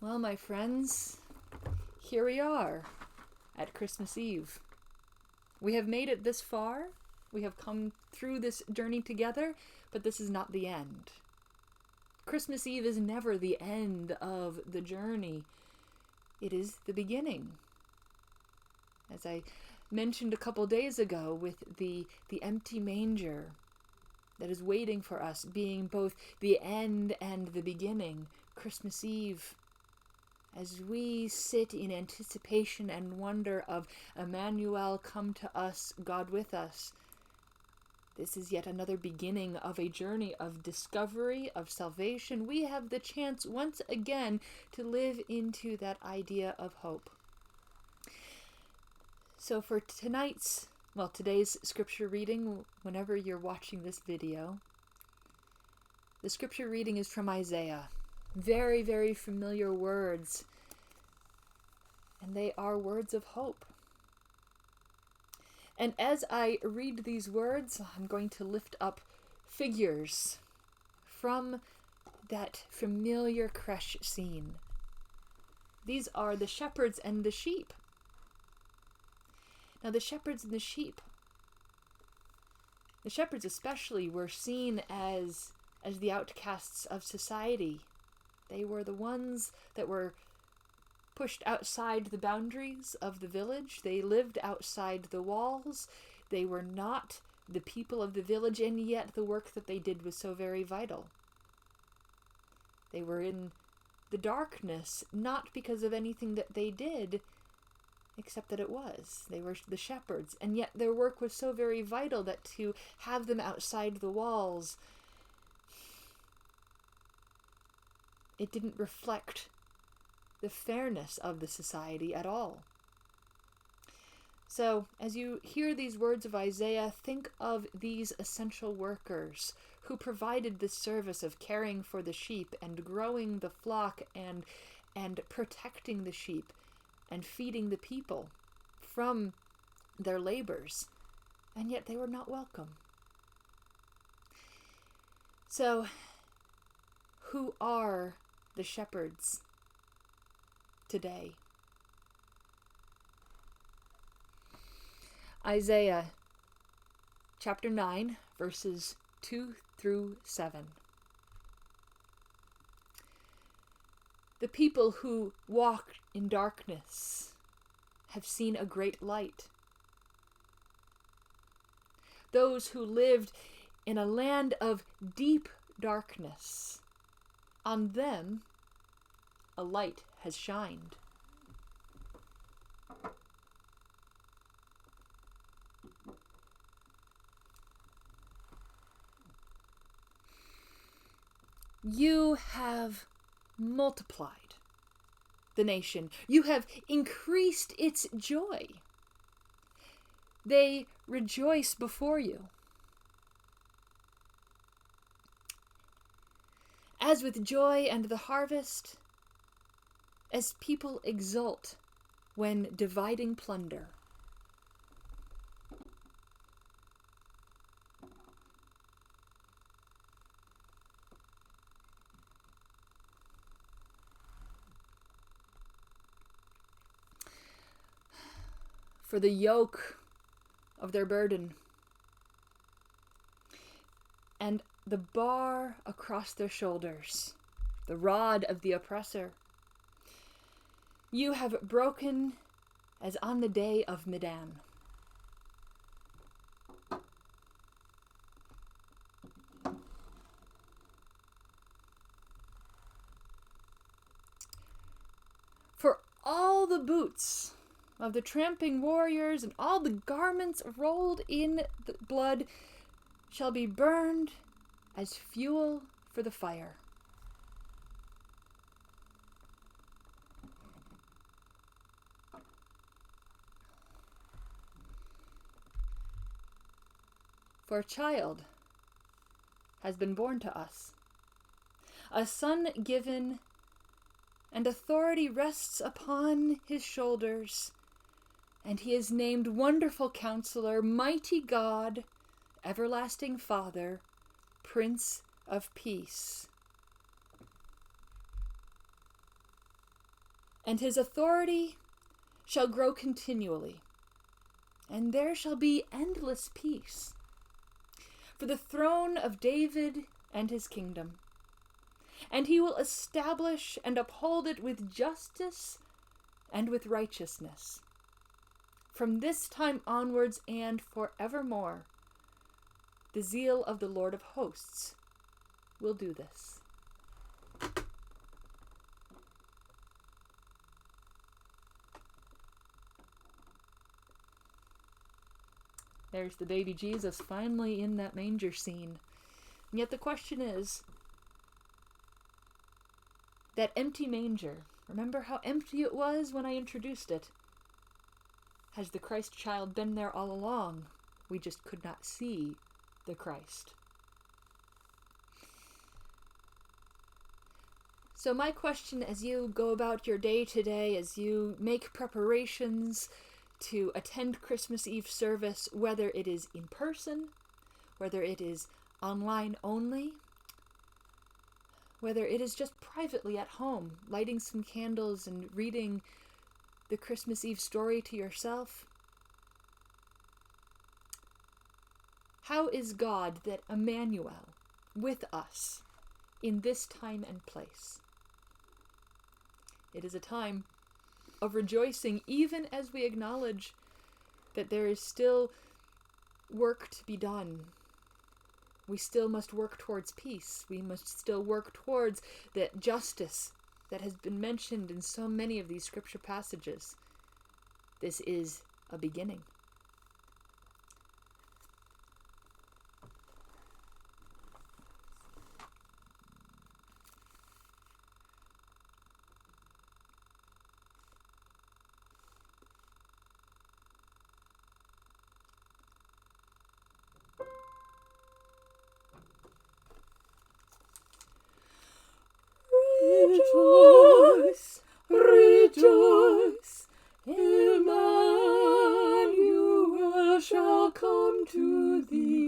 Well, my friends, here we are at Christmas Eve. We have made it this far. We have come through this journey together, but this is not the end. Christmas Eve is never the end of the journey. It is the beginning. As I mentioned a couple days ago with the empty manger that is waiting for us being both the end and the beginning, Christmas Eve, as we sit in anticipation and wonder of Emmanuel, come to us, God with us, this is yet another beginning of a journey of discovery, of salvation. We have the chance once again to live into that idea of hope. So for today's scripture reading, whenever you're watching this video, the scripture reading is from Isaiah. Very, very familiar words, and they are words of hope. And as I read these words, I'm going to lift up figures from that familiar creche scene. These are the shepherds and the sheep. Now, the shepherds and the shepherds especially, were seen as the outcasts of society. They were the ones that were pushed outside the boundaries of the village. They lived outside the walls. They were not the people of the village, and yet the work that they did was so very vital. They were in the darkness, not because of anything that they did, except that it was. They were the shepherds, and yet their work was so very vital that to have them outside the walls, it didn't reflect the fairness of the society at all. So, as you hear these words of Isaiah, think of these essential workers who provided this service of caring for the sheep and growing the flock and protecting the sheep and feeding the people from their labors, and yet they were not welcome. So, who are the shepherds today? Isaiah chapter 9, verses 2 through 7. The people who walk in darkness have seen a great light. Those who lived in a land of deep darkness, on them a light has shined. You have multiplied the nation. You have increased its joy. They rejoice before you. As with joy and the harvest, as people exult when dividing plunder. For the yoke of their burden and the bar across their shoulders, the rod of the oppressor, you have broken as on the day of Midian. For all the boots of the tramping warriors and all the garments rolled in the blood shall be burned as fuel for the fire. For a child has been born to us, a son given, and authority rests upon his shoulders, and he is named Wonderful Counsellor, Mighty God, Everlasting Father, Prince of Peace. and his authority shall grow continually, and there shall be endless peace. For the throne of David and his kingdom, and he will establish and uphold it with justice and with righteousness, from this time onwards and forevermore. The zeal of the Lord of hosts will do this. There's the baby Jesus finally in that manger scene. And yet the question is, that empty manger, remember how empty it was when I introduced it? Has the Christ child been there all along? We just could not see the Christ. So my question as you go about your day today, as you make preparations to attend Christmas Eve service, whether it is in person, whether it is online only, whether it is just privately at home, lighting some candles and reading the Christmas Eve story to yourself. How is God that Emmanuel with us in this time and place? It is a time of rejoicing, even as we acknowledge that there is still work to be done. We still must work towards peace. We must still work towards that justice that has been mentioned in so many of these scripture passages. This is a beginning. Rejoice, rejoice, Emmanuel shall come to thee.